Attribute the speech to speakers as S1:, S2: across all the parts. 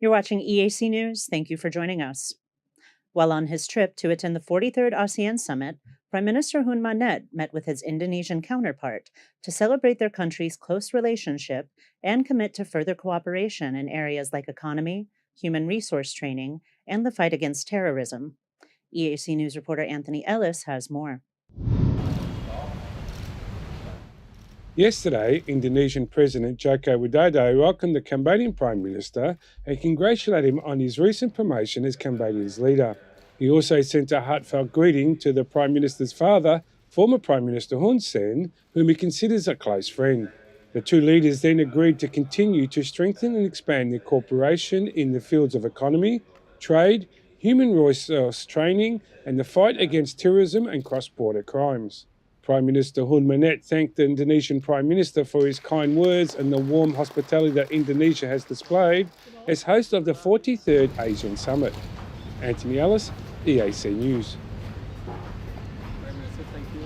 S1: You're watching EAC News. Thank you for joining us. While on his trip to attend the 43rd ASEAN Summit, Prime Minister Hun Manet met with his Indonesian counterpart to celebrate their country's close relationship and commit to further cooperation in areas like economy, human resource training, and the fight against terrorism. EAC News reporter Anthony Ellis has more.
S2: Yesterday, Indonesian President Joko Widodo welcomed the Cambodian Prime Minister and congratulated him on his recent promotion as Cambodia's leader. He also sent a heartfelt greeting to the Prime Minister's father, former Prime Minister Hun Sen, whom he considers a close friend. The two leaders then agreed to continue to strengthen and expand their cooperation in the fields of economy, trade, human resource training, and the fight against terrorism and cross-border crimes. Prime Minister Hun Manet thanked the Indonesian Prime Minister for his kind words and the warm hospitality that Indonesia has displayed as host of the 43rd Asian Summit. Anthony Ellis, EAC News.
S3: Prime Minister, thank you.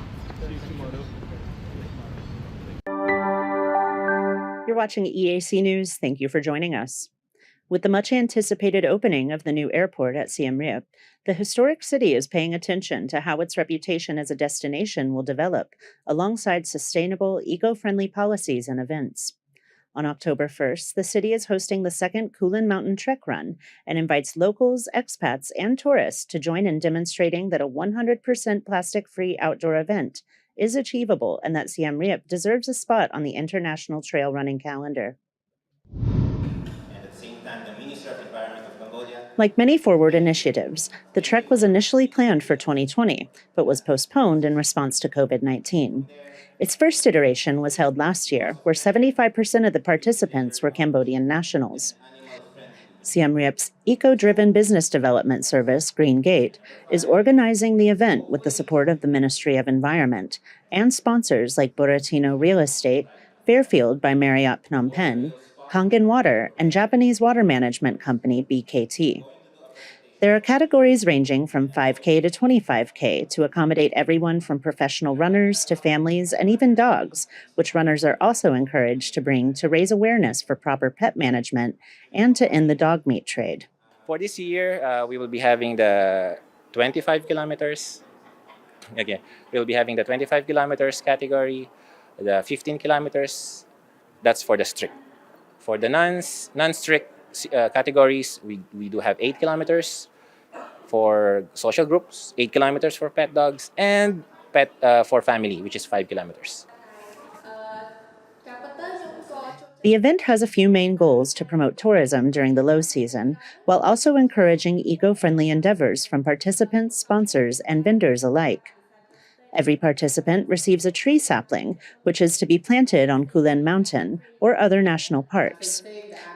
S3: See you tomorrow.
S1: You're watching EAC News. Thank you for joining us. With the much anticipated opening of the new airport at Siem Reap, the historic city is paying attention to how its reputation as a destination will develop alongside sustainable, eco-friendly policies and events. On October 1st, the city is hosting the second Kulin Mountain Trek Run and invites locals, expats, and tourists to join in demonstrating that a 100% plastic-free outdoor event is achievable and that Siem Reap deserves a spot on the international trail running calendar. Like many forward initiatives, the trek was initially planned for 2020, but was postponed in response to COVID-19. Its first iteration was held last year, where 75% of the participants were Cambodian nationals. Siem Reap's eco-driven business development service, Green Gate, is organizing the event with the support of the Ministry of Environment and sponsors like Buratino Real Estate, Fairfield by Marriott Phnom Penh, Kangen Water, and Japanese water management company BKT. There are categories ranging from 5K to 25K to accommodate everyone from professional runners to families and even dogs, which runners are also encouraged to bring to raise awareness for proper pet management and to end the dog meat trade.
S4: For this year, we will be having the 25 kilometers. Again, we'll be having the 25 kilometers category, the 15 kilometers, that's for the strict. For the non-strict categories, we do have 8 kilometers for social groups, 8 kilometers for pet dogs, and pet for family, which is 5 kilometers.
S1: The event has a few main goals to promote tourism during the low season, while also encouraging eco-friendly endeavors from participants, sponsors, and vendors alike. Every participant receives a tree sapling, which is to be planted on Kulin Mountain or other national parks.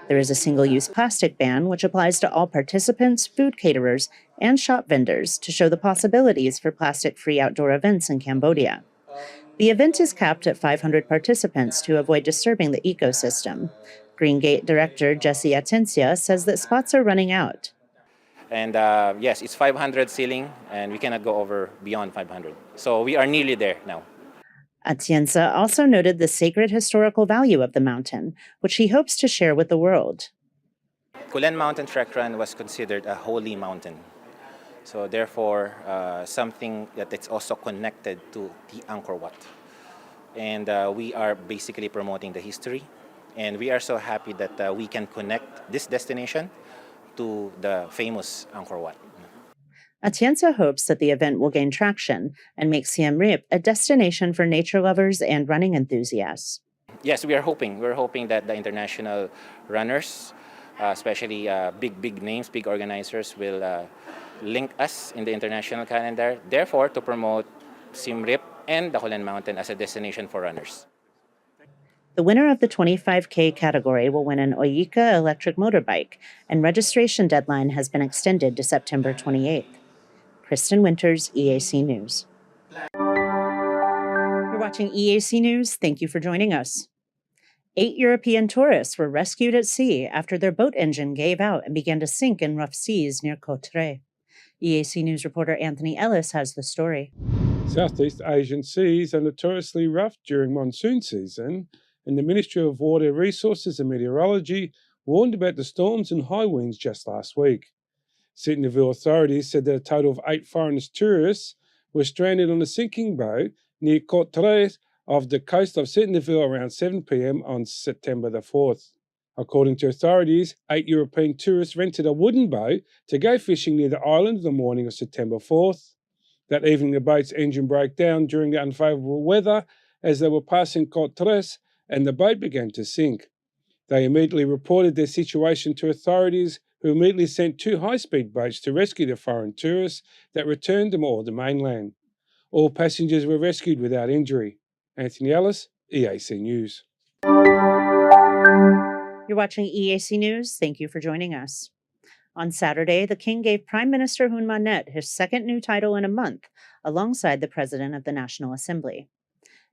S1: There is a single-use plastic ban, which applies to all participants, food caterers, and shop vendors to show the possibilities for plastic-free outdoor events in Cambodia. The event is capped at 500 participants to avoid disturbing the ecosystem. Green Gate Director Jesse Atencia says that spots are running out.
S4: And yes, it's 500 ceiling, and we cannot go over beyond 500. So we are nearly there now.
S1: Atienza also noted the sacred historical value of the mountain, which he hopes to share with the world.
S4: Kulin Mountain Trek Run was considered a holy mountain. So therefore, something that it's also connected to the Angkor Wat. And we are basically promoting the history. And we are so happy that we can connect this destination to the famous Angkor Wat.
S1: Atienza hopes that the event will gain traction and make Siem Reap a destination for nature lovers and running enthusiasts.
S4: Yes, we are hoping. We're hoping that the international runners, especially big names, big organizers, will link us in the international calendar, therefore to promote Siem Reap and the Kulin Mountain as a destination for runners.
S1: The winner of the 25K category will win an Oika electric motorbike, and registration deadline has been extended to September 28th. Kristen Winters, EAC News. You're watching EAC News. Thank you for joining us. 8 European tourists were rescued at sea after their boat engine gave out and began to sink in rough seas near Cotteret. EAC News reporter Anthony Ellis has the story.
S2: Southeast Asian seas are notoriously rough during monsoon season, and the Ministry of Water Resources and Meteorology warned about the storms and high winds just last week. Sydneyville authorities said that a total of 8 foreign tourists were stranded on a sinking boat near Courtrai off the coast of Sydneyville around 7 p.m. on September the 4th. According to authorities, 8 European tourists rented a wooden boat to go fishing near the island the morning of September 4th. That evening, the boat's engine broke down during the unfavourable weather as they were passing Courtrai, and the boat began to sink. They immediately reported their situation to authorities, who immediately sent 2 high-speed boats to rescue the foreign tourists that returned them all to mainland. All passengers were rescued without injury. Anthony Ellis, EAC News.
S1: You're watching EAC News. Thank you for joining us. On Saturday, the King gave Prime Minister Hun Manet his second new title in a month, alongside the President of the National Assembly.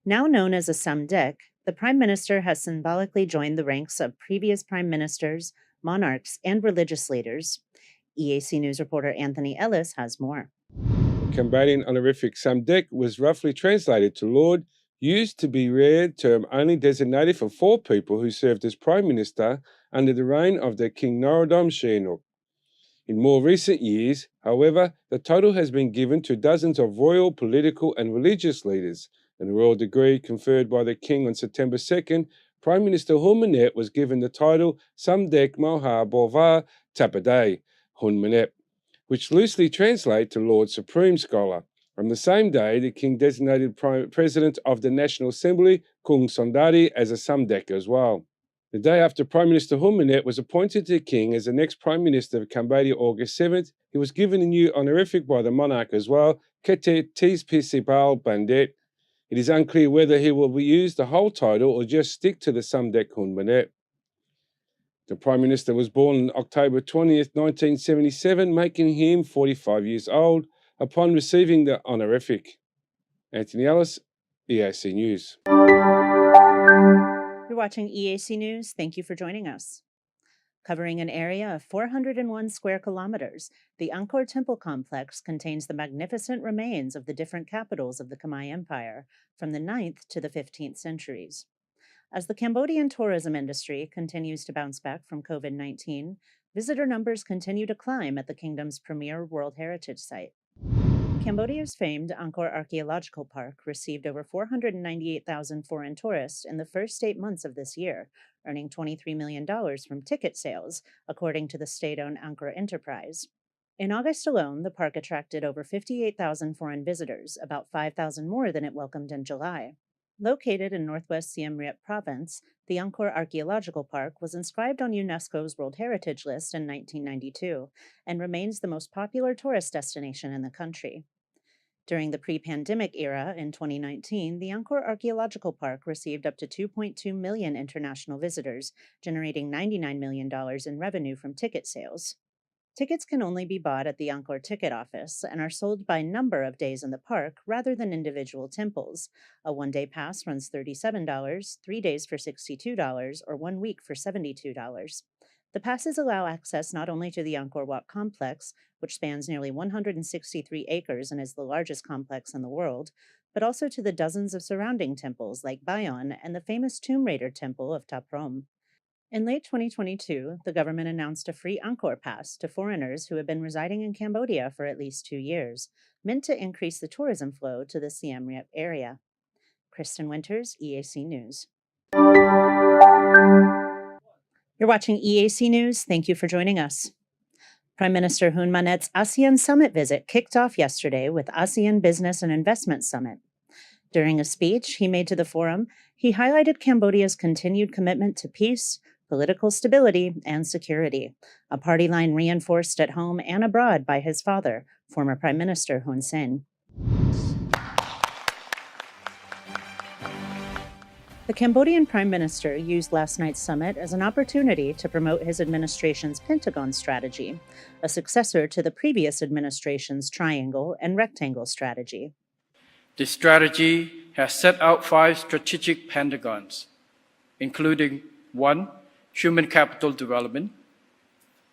S1: Now known as a Samdech, the Prime Minister has symbolically joined the ranks of previous Prime Ministers, monarchs, and religious leaders. EAC News reporter Anthony Ellis has more.
S2: The Cambodian honorific Samdech was roughly translated to Lord, used to be rare term only designated for 4 people who served as Prime Minister under the reign of the King Norodom Sihanouk. In more recent years, however, the title has been given to dozens of royal, political and religious leaders, and the royal degree conferred by the King on September 2nd, Prime Minister Hun Manet was given the title Samdech Mohar Bovar Tapaday, Hun Manet, which loosely translates to Lord Supreme Scholar. On the same day, the King designated President of the National Assembly, Kung Sondari, as a Samdech as well. The day after Prime Minister Hun Manet was appointed to the King as the next Prime Minister of Cambodia, August 7th, he was given a new honorific by the monarch as well, Kete Tis Pisipal Bandet. It is unclear whether he will use the whole title or just stick to the Samdech Hun Manet. The Prime Minister was born on October 20th, 1977, making him 45 years old, upon receiving the honorific. Anthony Ellis, EAC News.
S1: You're watching EAC News. Thank you for joining us. Covering an area of 401 square kilometers, the Angkor Temple complex contains the magnificent remains of the different capitals of the Khmer Empire from the 9th to the 15th centuries. As the Cambodian tourism industry continues to bounce back from COVID-19, visitor numbers continue to climb at the kingdom's premier World Heritage Site. Cambodia's famed Angkor Archaeological Park received over 498,000 foreign tourists in the first 8 months of this year, earning $23 million from ticket sales, according to the state-owned Angkor Enterprise. In August alone, the park attracted over 58,000 foreign visitors, about 5,000 more than it welcomed in July. Located in northwest Siem Reap province, the Angkor Archaeological Park was inscribed on UNESCO's World Heritage List in 1992 and remains the most popular tourist destination in the country. During the pre-pandemic era in 2019, the Angkor Archaeological Park received up to 2.2 million international visitors, generating $99 million in revenue from ticket sales. Tickets can only be bought at the Angkor ticket office and are sold by number of days in the park rather than individual temples. A one-day pass runs $37, 3 days for $62, or 1 week for $72. The passes allow access not only to the Angkor Wat complex, which spans nearly 163 acres and is the largest complex in the world, but also to the dozens of surrounding temples like Bayon and the famous Tomb Raider Temple of Ta Prohm. In late 2022, the government announced a free Angkor Pass to foreigners who have been residing in Cambodia for at least 2 years, meant to increase the tourism flow to the Siem Reap area. Kristen Winters, EAC News. You're watching EAC News. Thank you for joining us. Prime Minister Hun Manet's ASEAN Summit visit kicked off yesterday with ASEAN Business and Investment Summit. During a speech he made to the forum, he highlighted Cambodia's continued commitment to peace, political stability, and security, a party line reinforced at home and abroad by his father, former Prime Minister Hun Sen. The Cambodian Prime Minister used last night's summit as an opportunity to promote his administration's Pentagon strategy, a successor to the previous administration's Triangle and Rectangle strategy.
S3: This strategy has set out 5 strategic pentagons, including 1. Human capital development,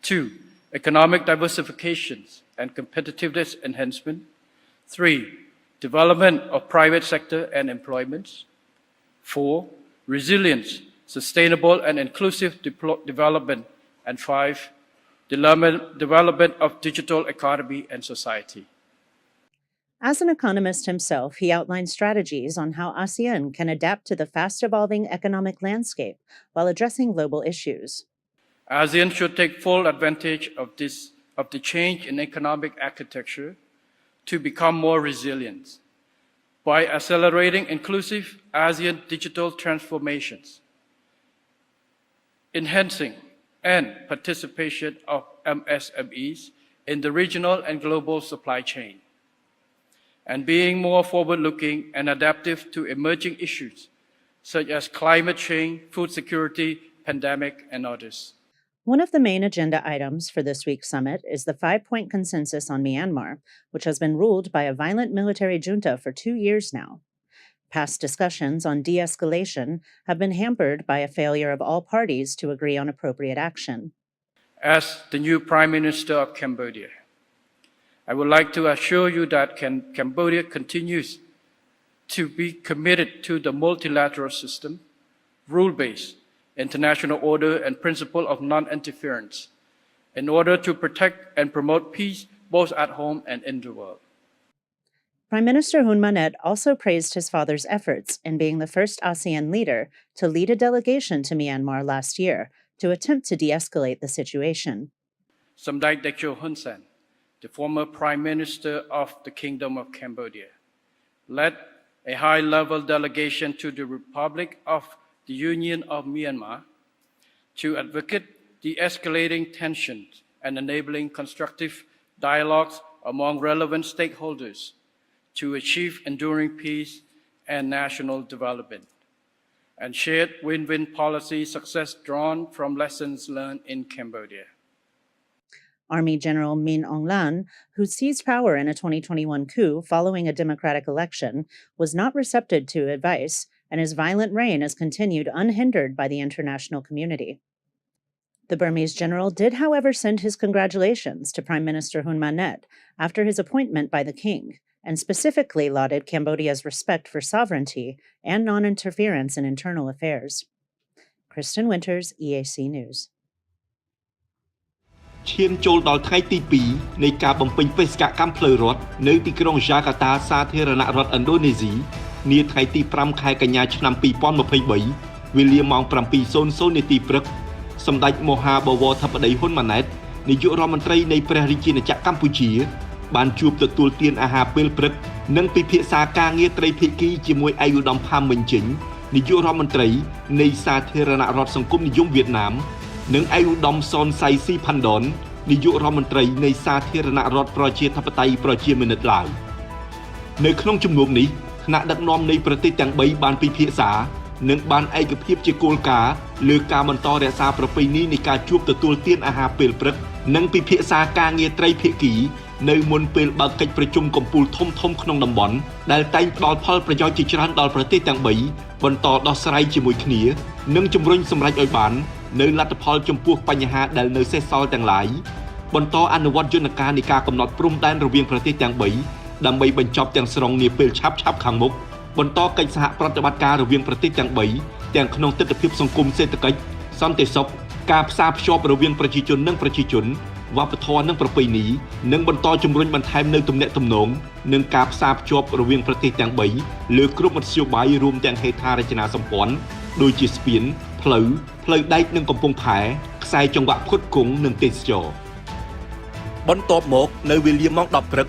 S3: 2. Economic diversification and competitiveness enhancement, 3. Development of private sector and employment, 4. Resilience, sustainable and inclusive development, and 5, development of digital economy and society.
S1: As an economist himself, he outlined strategies on how ASEAN can adapt to the fast-evolving economic landscape while addressing global issues.
S3: ASEAN should take full advantage of the change in economic architecture to become more resilient by accelerating inclusive ASEAN digital transformations, enhancing and participation of MSMEs in the regional and global supply chain, and being more forward-looking and adaptive to emerging issues such as climate change, food security, pandemic, and others.
S1: One of the main agenda items for this week's summit is the 5-point consensus on Myanmar, which has been ruled by a violent military junta for 2 years now. Past discussions on de-escalation have been hampered by a failure of all parties to agree on appropriate action.
S3: As the new Prime Minister of Cambodia, I would like to assure you that Cambodia continues to be committed to the multilateral system, rule-based, international order, and principle of non-interference in order to protect and promote peace both at home and in the world.
S1: Prime Minister Hun Manet also praised his father's efforts in being the first ASEAN leader to lead a delegation to Myanmar last year to attempt to de-escalate the situation.
S3: Samdech Techo Hun Sen, the former Prime Minister of the Kingdom of Cambodia, led a high-level delegation to the Republic of the Union of Myanmar to advocate de-escalating tensions and enabling constructive dialogues among relevant stakeholders to achieve enduring peace and national development, and shared win-win policy success drawn from lessons learned in Cambodia.
S1: Army General Min Aung Hlaing, who seized power in a 2021 coup following a democratic election, was not receptive to advice, and his violent reign has continued unhindered by the international community. The Burmese general did, however, send his congratulations to Prime Minister Hun Manet after his appointment by the king, and specifically lauded Cambodia's respect for sovereignty and non-interference in internal affairs. Kristen Winters, EAC News.
S5: ឈានចូលដល់ថ្ងៃទី 2 នៃការបំពេញបេសកកម្មផ្លូវរដ្ឋនៅទីក្រុងយ៉ាកាតាសាធារណរដ្ឋឥណ្ឌូនេស៊ីនាថ្ងៃទី 5 ខែកញ្ញាឆ្នាំ 2023 វេលាម៉ោង 7:00 នាទីព្រឹកសម្ដេចមហាបវរធិបតីហ៊ុនម៉ាណែតនាយករដ្ឋមន្ត្រីនៃព្រះរាជាណាចក្រកម្ពុជាបានជួបទទួលទានអាហារពេលព្រឹកនិងពិភាក្សាការងារត្រីភាគីជាមួយឯកឧត្តមផាមមិញជិញនាយករដ្ឋមន្ត្រីនៃសាធារណរដ្ឋសង្គមនិយមវៀតណាមនិងឯកឧត្តមសុនសៃស៊ីផាន់ដននាយករដ្ឋមន្ត្រីនៃសាធារណរដ្ឋប្រជាធិបតេយ្យប្រជាមានិតឡាវនៅក្នុងជំនុំនេះថ្នាក់ដឹកនាំនៃប្រទេសទាំង3បានពិភាក្សានិងបានឯកភាពជាគោលការណ៍លើការបន្តរក្សាប្រពៃណីនៃការជួបទទួលទានអាហារពេលព្រឹកនិងពិភាក្សាការងារត្រីភាគីនៅមុនពេលបើកកិច្ចប្រជុំកំពូលធំៗក្នុងតំបន់ដែលតែងផ្ដល់ផលប្រយោជន៍ជាច្រើនដល់ប្រទេសទាំង3បន្តដោះស្រាយជាមួយគ្នានិងជំរុញសម្រេចឲ្យបាននៅលទ្ធផលចំពោះបញ្ហាដែលនៅសេសសល់ទាំងឡាយបន្តអនុវត្តយន្តការនៃការកំណត់ព្រំដែនរវាងប្រទេសទាំង3ដើម្បីបញ្ចប់ទាំងស្រុងនាពេលឆាប់ៗខាងមុខបន្តកិច្ចសហប្រតិបត្តិការរវាងប្រទេសទាំង3ទាំងក្នុងទិដ្ឋភាពសង្គមសេដ្ឋកិច្ចសន្តិសុខការផ្សារភ្ជាប់រវាងប្រជាជននិងប្រជាជនវប្បធម៌និងប្រពៃណីនិងបន្តជំរុញបន្ថែមនៅទំនាក់ទំនងនិងការផ្សារភ្ជាប់រវាងប្រទេសទាំង3លើគ្រប់មធ្យោបាយរួមទាំងហេដ្ឋារចនាសម្ព័ន្ធដូចជាស្ពានផ្លូវដែកនិងកំពង់ផែខ្សែចង្វាក់ផ្គត់ផ្គង់និងទេសចរណ៍បន្ទាប់មកនៅវេលាម៉ោង 10 ព្រឹក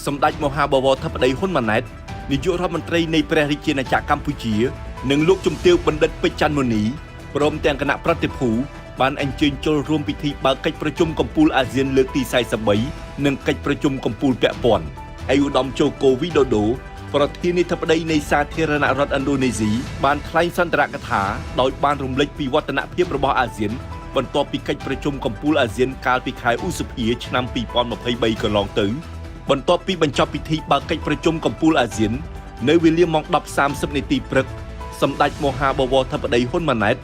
S5: សម្ដេចមហាបវរធិបតីហ៊ុនម៉ាណែតនាយករដ្ឋមន្ត្រីនៃព្រះរាជាណាចក្រកម្ពុជានិងលោកជំទាវបណ្ឌិតពេជ្រច័ន្ទមុនីព្រមទាំងគណៈប្រតិភូបានអញ្ជើញចូលរួមពិធីបើកកិច្ចប្រជុំកំពូលអាស៊ានលើកទី 43 និងកិច្ចប្រជុំកំពូលពាក់ព័ន្ធឯកឧត្តមជូកូវីដូដូប្រធានាធិបតីនៃសាធារណរដ្ឋឥណ្ឌូនេស៊ីបានថ្លែងសន្ទរកថាដោយបានរំលេចពីវឌ្ឍនភាពរបស់អាស៊ានបន្ទាប់ពីកិច្ចប្រជុំកំពូលអាស៊ានកាលពីខែឧសភាឆ្នាំ 2023 កន្លងទៅបន្ទាប់ពីបញ្ចប់ពិធីបើកកិច្ចប្រជុំកំពូលអាស៊ាននៅវេលាម៉ោង 10:30 នាទីព្រឹកសម្ដេចមហាបវរធិបតីហ៊ុនម៉ាណែត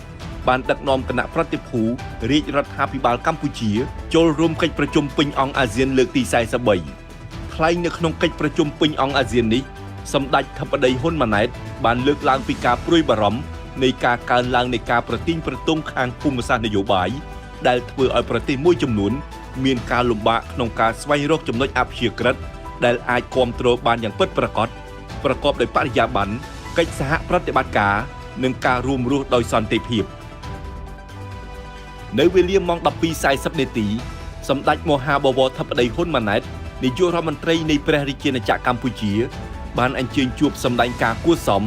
S5: បានដឹកនាំគណៈប្រតិភូរាជរដ្ឋាភិបាលកម្ពុជាចូលរួមកិច្ចប្រជុំពេញអង្គអាស៊ានលើកទី 43 ថ្លែងនៅក្នុងកិច្ចប្រជុំពេញអង្គអាស៊ាននេះសម្ដេចធិបតីហ៊ុនម៉ាណែតបានលើកឡើងពីការព្រួយបារម្ភ នៃការកើនឡើងនៃការប្រទីងប្រទង់ខាងភូមិសាស្ត្រនយោបាយដែលធ្វើឲ្យប្រទេសមួយចំនួនមានការលំបាកក្នុងការស្វែងរកចំណុចអព្យាក្រឹតដែលអាចគាំទ្របានយ៉ាងពិតប្រាកដប្រកបដោយបរិយាបន្នកិច្ចសហប្រតិបត្តិការនិងការរួមរស់ដោយសន្តិភាពនៅវេលាម៉ោង 12:40 នាទីសម្ដេចមហាបវរធិបតីហ៊ុនម៉ាណែតនាយករដ្ឋមន្ត្រីនៃព្រះរាជាណាចក្រកម្ពុជាបានអញ្ជើញជួបសម្ដែងការគួរសម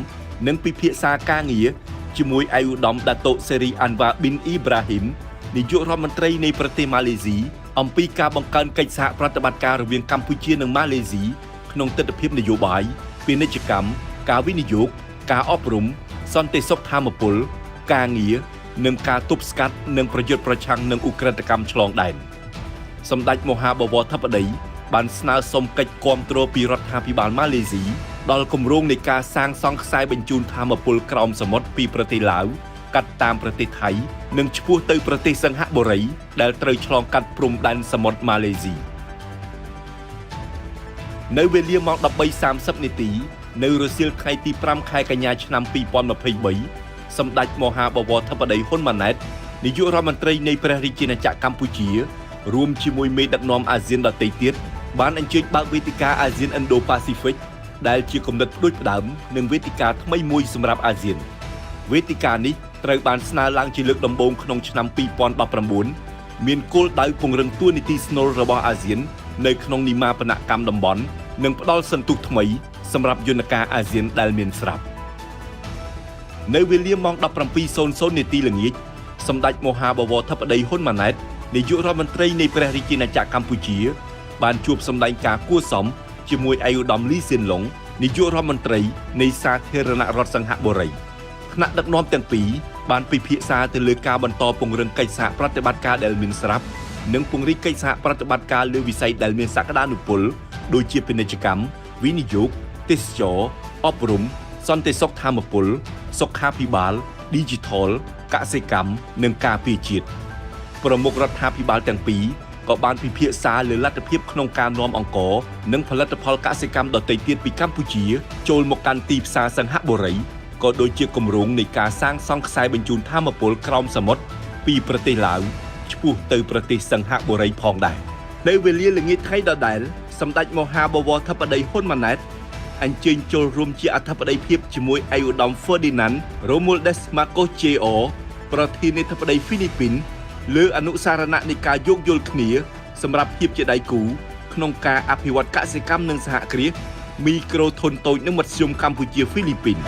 S5: និងពិភាក្សាការងារជាមួយឯកឧត្តមដាតូសេរីអាន់វ៉ាប៊ីនអ៊ីប្រាហ៊ីមនាយករដ្ឋមន្ត្រីនៃប្រទេសម៉ាឡេស៊ីអំពីការបង្កើនកិច្ចសហប្រតិបត្តិការរវាងកម្ពុជានិងម៉ាឡេស៊ីក្នុងទិដ្ឋភាពនយោបាយពាណិជ្ជកម្មការវិនិយោគការអប់រំសន្តិសុខធម្មពលការងារនិងការទប់ស្កាត់និងប្រយុទ្ធប្រឆាំងនឹងឧក្រិដ្ឋកម្មឆ្លងដែនសម្ដេចមហាបវរធិបតីបានស្នើសុំកិច្ចគាំទ្រពីរដ្ឋាភិបាលម៉ាឡេស៊ីដល់គម្រោងនៃការសាងសង់ខ្សែបញ្ជូនថាមពលក្រោមសមុទ្រពីប្រទេសឡាវកាត់តាមប្រទេសថៃនិងឆ្ពោះទៅប្រទេសសិង្ហបុរីដែលត្រូវឆ្លងកាត់ព្រំដែនសមុទ្រម៉ាឡេស៊ីនៅវេលាម៉ោង 13:30 នាទីនៅរសៀលថ្ងៃទី 5 ខែកញ្ញាឆ្នាំ 2023សម្ដេចមហាបវរធិបតីហ៊ុនម៉ាណែតនាយករដ្ឋមន្ត្រីនៃព្រះរាជាណាចក្រកម្ពុជារួមជាមួយមេដឹកនាំអាស៊ានដទៃទៀតបានអញ្ជើញបើកវេទិកាអាស៊ាន Indo-Pacific ដែលជាគំនិតផ្ដួចផ្ដើមនិងវេទិកាថ្មីមួយសម្រាប់អាស៊ានវេទិកានេះត្រូវបានស្នើឡើងជាលើកដំបូងក្នុងឆ្នាំ 2019 មានគោលដៅពង្រឹងតួនាទីស្នូលរបស់អាស៊ាននៅក្នុងនីមាបនកម្មតំបន់និងផ្ដល់សន្ទុះថ្មីសម្រាប់យន្តការអាស៊ានដែលមានស្រាប់នៅវេលាម៉ោង 17:00 នាទីល្ងាចសម្ដេចមហាបវរធិបតីហ៊ុនម៉ាណែតនាយករដ្ឋមន្ត្រីនៃព្រះរាជាណាចក្រកម្ពុជាបានជួបសម្ដែងការគួរសមជាមួយឯកឧត្តមលីសៀនឡុងនាយករដ្ឋមន្ត្រីនៃសាធារណរដ្ឋសិង្ហបុរីថ្នាក់ដឹកនាំទាំងពីរបានពិភាក្សាទៅលើការបន្តពង្រឹងកិច្ចសហប្រតិបត្តិការដែលមានស្រាប់និងពង្រីកកិច្ចសហប្រតិបត្តិការលើវិស័យដែលមានសក្តានុពលដូចជាពាណិជ្ជកម្មវិនិយោគទេសចរណ៍អប់រំសន្តិសុខធម្មពលសុខាភិបាល Digital កសិកម្មនិងការពារជាតិប្រមុខរដ្ឋាភិបាលទាំងពីរក៏បានពិភាក្សាលើលទ្ធភាពក្នុងការនាំអង្ករនិងផលិតផលកសិកម្មដទៃទៀតពីកម្ពុជាចូលមកកាន់ទីផ្សារសិង្ហបុរីក៏ដូចជាគម្រោងនៃការសាងសង់ខ្សែបញ្ជូនថាមពលក្រោមសមុទ្រពីប្រទេសឡាវឆ្ពោះទៅប្រទេសសិង្ហបុរីផងដែរនៅវេលាល្ងាចថ្ងៃដដែលសម្ដេចមហាបវរធិបតីហ៊ុនម៉ាណែតអញ្ជើញចូលរួមជាអធិបតីភាពជាមួយឯកឧត្តម Ferdinand Romualdez Marcos Jr. ប្រធានាធិបតីហ្វីលីពីនលើអនុសារណៈនៃការយោគយល់គ្នាសម្រាប់ភាពជាដៃគូក្នុងការអភិវឌ្ឍកសិកម្មនិងសហគ្រាសមីក្រូធុនតូចនិងមធ្យមកម្ពុជាហ្វីលីពីន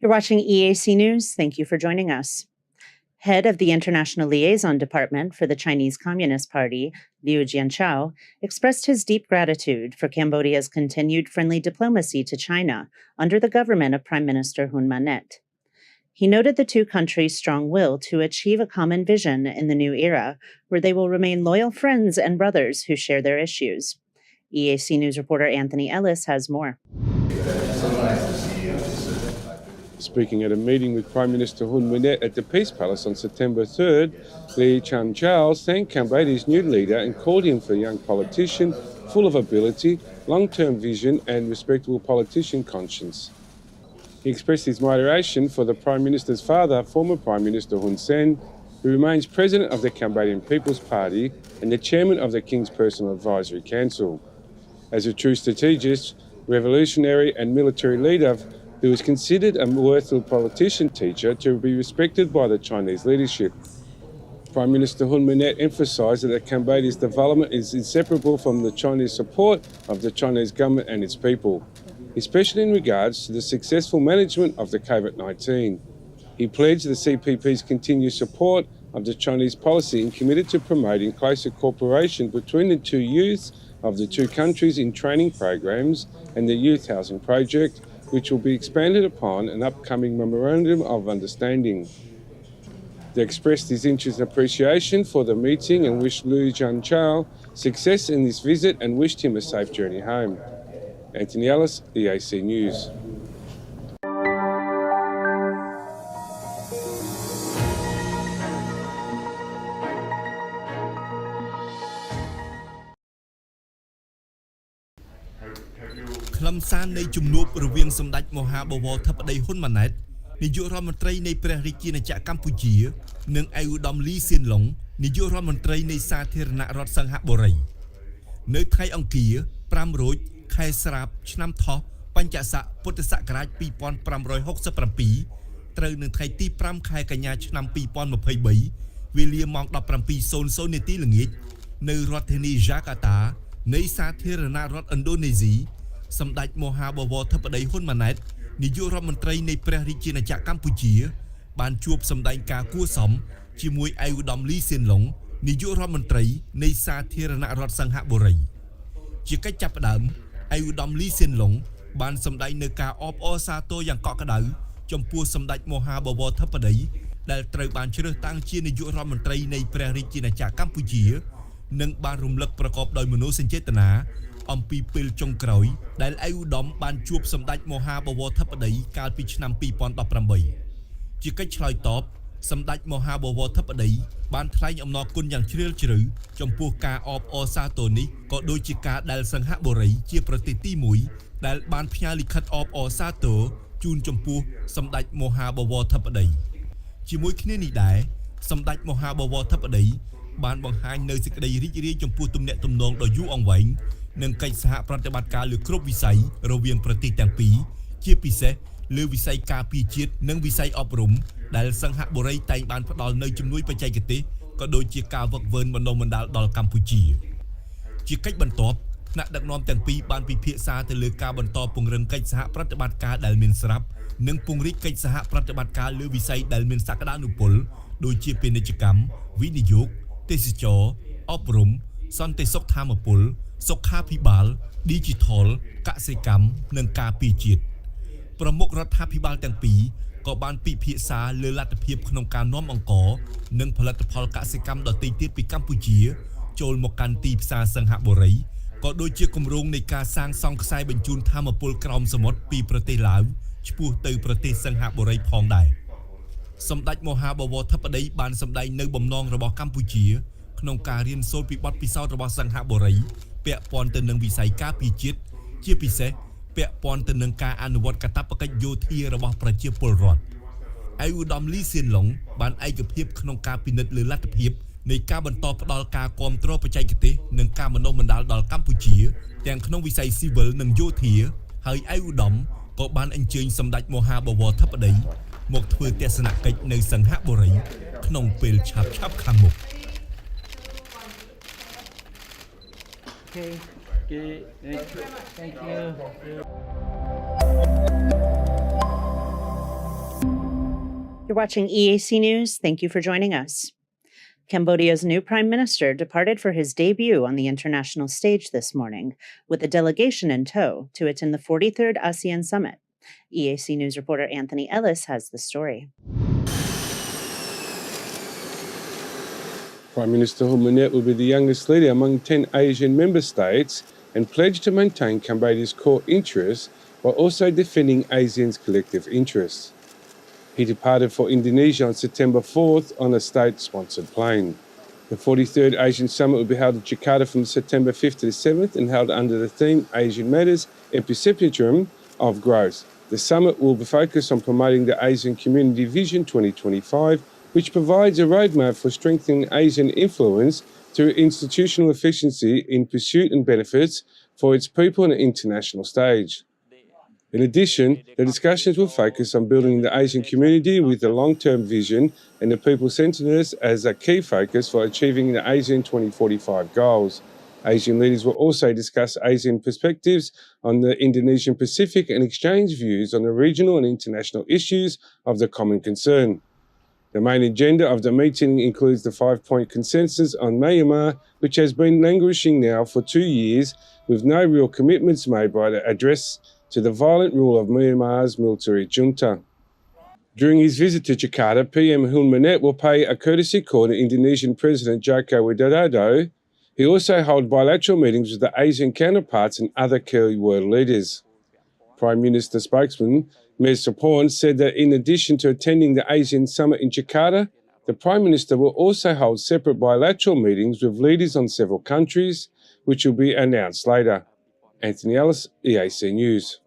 S1: You're watching EAC News. Thank you for joining us. Head of the International Liaison Department for the Chinese Communist Party, Liu Jianchao, expressed his deep gratitude for Cambodia's continued friendly diplomacy to China under the government of Prime Minister Hun Manet. He noted the two countries' strong will to achieve a common vision in the new era, where they will remain loyal friends and brothers who share their issues. EAC News reporter Anthony Ellis has more.
S2: Speaking at a meeting with Prime Minister Hun Manet at the Peace Palace on September 3rd, Li Jianchao thanked Cambodia's new leader and called him for a young politician full of ability, long-term vision and respectable politician conscience. He expressed his moderation for the Prime Minister's father, former Prime Minister Hun Sen, who remains president of the Cambodian People's Party and the chairman of the King's Personal Advisory Council. As a true strategist, revolutionary and military leader, who is considered a worthwhile politician teacher to be respected by the Chinese leadership. Prime Minister Hun Manet emphasised that Cambodia's development is inseparable from the Chinese support of the Chinese government and its people, especially in regards to the successful management of the COVID-19. He pledged the CPP's continued support of the Chinese policy and committed to promoting closer cooperation between the two youths of the two countries in training programs and the youth housing project, which will be expanded upon an upcoming Memorandum of Understanding. They expressed his interest and appreciation for the meeting and wished Liu Jianchao success in this visit and wished him a safe journey home. Anthony Ellis, EAC News.
S5: ខ្លឹមសារនៃជំនួបរវាងសម្ដេចមហាបវរធិបតីហ៊ុនម៉ាណែតនាយករដ្ឋមន្ត្រីនៃព្រះរាជាណាចក្រកម្ពុជានិងឯកឧត្តមលីសៀនឡុងនាយករដ្ឋមន្ត្រីនៃសាធារណរដ្ឋសិង្ហបុរីនៅថ្ងៃអង្គារ5រោចខែស្រាបឆ្នាំថោះបញ្ញស័កពុទ្ធសករាជ2567ត្រូវនឹងថ្ងៃទី5ខែកញ្ញាឆ្នាំ2023វេលាម៉ោង 17:00 នាទីល្ងាចនៅរដ្ឋធានីយ៉ាកាតានៃសាធារណរដ្ឋឥណ្ឌូនេស៊ីសម្ដេចមហាបវរធិបតីហ៊ុនម៉ាណែតនាយករដ្ឋមន្ត្រីនៃព្រះរាជាណាចក្រកម្ពុជាបានជួបសម្ដែងការគួរសមជាមួយឯកឧត្តមលីសៀនឡុងនាយករដ្ឋមន្ត្រីនៃសាធារណរដ្ឋសិង្ហបុរីជាកិច្ចចាប់ផ្ដើមឯកឧត្តមលីសៀនឡុងបានសម្ដែងនៅការអបអរសាទរយ៉ាងកក់ក្ដៅចំពោះសម្ដេចមហាបវរធិបតីដែលត្រូវបានជ្រើសតាំងជានាយករដ្ឋមន្ត្រីនៃព្រះរាជាណាចក្រកម្ពុជានិងបានរំលឹកប្រកបដោយមនោសញ្ចេតនាអំពីពេលចុងក្រោយដែលឯកឧត្តមបានជួបសម្ដេចមហាបវរធិបតីកាលពីឆ្នាំ2018ជាកិច្ចឆ្លើយតបសម្ដេចមហាបវរធិបតីបានថ្លែងអំណរគុណយ៉ាងជ្រាលជ្រៅចំពោះការអបអរសាទរនេះក៏ដូចជាការដែលសិង្ហបុរីជាប្រទេសទី1ដែលបានផ្ញើលិខិតអបអរសាទរជូនចំពោះសម្ដេចមហាបវរធិបតីជាមួយគ្នានេះដែរសម្ដេចមហាបវរធិបតីបានបង្ហាញនៅសេចក្តីរីករាយចំពោះទំនាក់ទំនងដ៏យូរអង្វែងនិងកិច្ចសហប្រតិបត្តិការលើគ្រប់វិស័យរវាងប្រទេសទាំងពីរជាពិសេសលើវិស័យការពារជាតិនិងវិស័យអប់រំដែលសិង្ហបុរីតែងបានផ្ដល់នូវជំនួយបច្ចេកទេសក៏ដូចជាការវឹកវើបណ្ដុះបណ្ដាលដល់កម្ពុជាជាកិច្ចបន្ទាប់ថ្នាក់ដឹកនាំទាំងពីរបានពិភាក្សាទៅលើការបន្តពង្រឹងកិច្ចសហប្រតិបត្តិការដែលមានស្រាប់និងពង្រីកកិច្ចសហប្រតិបត្តិការលើវិស័យដែលមានសក្តានុពលដូចជាពាណិជ្ជកម្មវិនិយោគទេសចរណ៍អប់រំសន្តិសុខធម្មពលសុខាភិបាល Digital កសិកម្មនិងការពារជាតិប្រមុខរដ្ឋាភិបាលទាំងពីរក៏បានពិភាក្សាលើលទ្ធភាពក្នុងការនាំអង្ករនិងផលិតផលកសិកម្មដទៃទៀតពីកម្ពុជាចូលមកកាន់ទីផ្សារសិង្ហបុរីក៏ដូចជាគម្រោងនៃការសាងសង់ខ្សែបញ្ជូនថាមពលក្រោមសមុទ្រពីប្រទេសឡាវឆ្ពោះទៅប្រទេសសិង្ហបុរីផងដែរសម្ដេចមហាបវរធិបតីបានសម្ដែងនៅបំណងរបស់កម្ពុជាក្នុងការរៀនសូត្រពីបទពិសោធន៍របស់សិង្ហបុរីពាក់ព័ន្ធទៅនឹងវិស័យការពារជាតិជាពិសេសពាក់ព័ន្ធទៅនឹងការអនុវត្តកាតព្វកិច្ចយោធារបស់ប្រជាពលរដ្ឋឯកឧត្តមលីសៀនឡុងបានឯកភាពក្នុងការពិនិត្យលើលទ្ធភាពនៃការបន្តផ្ដល់ការគាំទ្របច្ចេកទេសនិងការបណ្ដុះបណ្ដាលដល់កម្ពុជាទាំងក្នុងវិស័យស៊ីវិលនិងយោធាហើយឯកឧត្តមក៏បានអញ្ជើញសម្ដេចមហាបវរធិបតីមកធ្វើទស្សនកិច្ចនៅសិង្ហបុរីក្នុងពេលឆាប់ខាងមុខ
S3: Okay, thank you.
S1: You're watching EAC News. Thank you for joining us. Cambodia's new prime minister departed for his debut on the international stage this morning, with a delegation in tow to attend the 43rd ASEAN Summit. EAC News reporter Anthony Ellis has the story.
S2: Prime Minister Hun Manet will be the youngest leader among 10 Asian member states and pledged to maintain Cambodia's core interests while also defending ASEAN's collective interests. He departed for Indonesia on September 4th on a state-sponsored plane. The 43rd Asian Summit will be held in Jakarta from September 5th to the 7th and held under the theme Asian Matters, Epicentrum of Growth. The summit will be focused on promoting the Asian Community Vision 2025, which provides a roadmap for strengthening Asian influence through institutional efficiency in pursuit and benefits for its people on an international stage. In addition, the discussions will focus on building the Asian community with a long-term vision and the people-centeredness as a key focus for achieving the ASEAN 2045 goals. Asian leaders will also discuss Asian perspectives on the Indonesian Pacific and exchange views on the regional and international issues of the common concern. The main agenda of the meeting includes the 5-point consensus on Myanmar, which has been languishing now for 2 years with no real commitments made by the address to the violent rule of Myanmar's military junta. During his visit to Jakarta, PM Hun Manet will pay a courtesy call to Indonesian President Joko Widodo. He also held bilateral meetings with the Asian counterparts and other key world leaders. Prime Minister spokesman Mes Sapon said that in addition to attending the ASEAN Summit in Jakarta, the Prime Minister will also hold separate bilateral meetings with leaders on several countries, which will be announced later. Anthony Ellis, EAC News.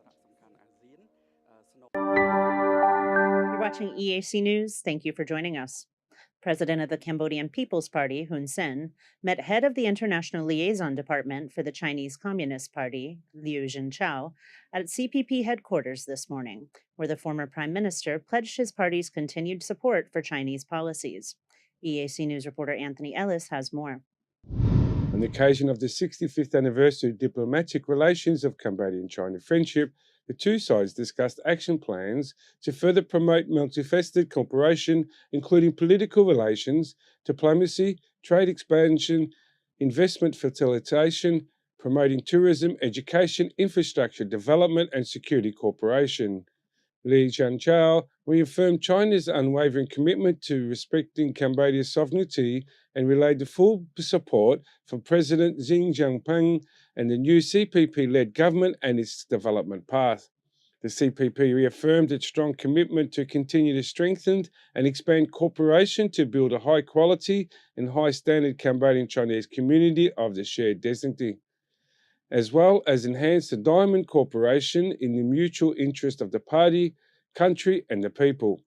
S1: You're watching EAC News. Thank you for joining us. President of the Cambodian People's Party, Hun Sen, met head of the International Liaison Department for the Chinese Communist Party, Liu Jintao, at CPP headquarters this morning, where the former prime minister pledged his party's continued support for Chinese policies. EAC News reporter Anthony Ellis has more.
S2: On the occasion of the 65th anniversary of diplomatic relations of Cambodian-China friendship, the two sides discussed action plans to further promote multifaceted cooperation, including political relations, diplomacy, trade expansion, investment facilitation, promoting tourism, education, infrastructure development, and security cooperation. Li Jianchao reaffirmed China's unwavering commitment to respecting Cambodia's sovereignty and relayed the full support for President Xi Jinping and the new CPP-led government and its development path. The CPP reaffirmed its strong commitment to continue to strengthen and expand cooperation to build a high-quality and high-standard Cambodian-Chinese community of the shared destiny, as well as enhance the diamond cooperation in the mutual interest of the party, country, and the people.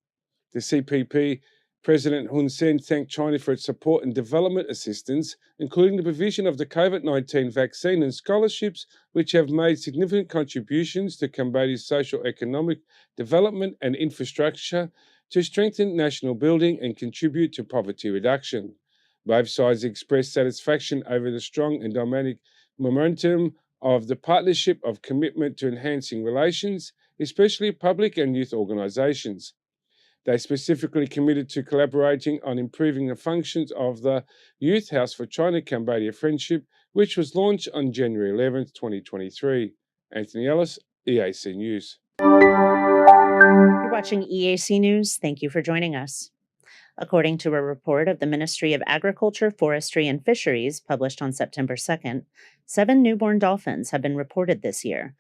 S2: The CPP President Hun Sen thanked China for its support and development assistance, including the provision of the COVID-19 vaccine and scholarships, which have made significant contributions to Cambodia's socio-economic development and infrastructure to strengthen national building and contribute to poverty reduction. Both sides expressed satisfaction over the strong and dynamic momentum of the partnership of commitment to enhancing relations, especially public and youth organizations. They specifically committed to collaborating on improving the functions of the Youth House for China-Cambodia Friendship, which was launched on January 11, 2023. Anthony Ellis, EAC News.
S1: You're watching EAC News. Thank you for joining us. According to a report of the Ministry of Agriculture, Forestry, and Fisheries published on September 2nd, 7 newborn dolphins have been reported this year,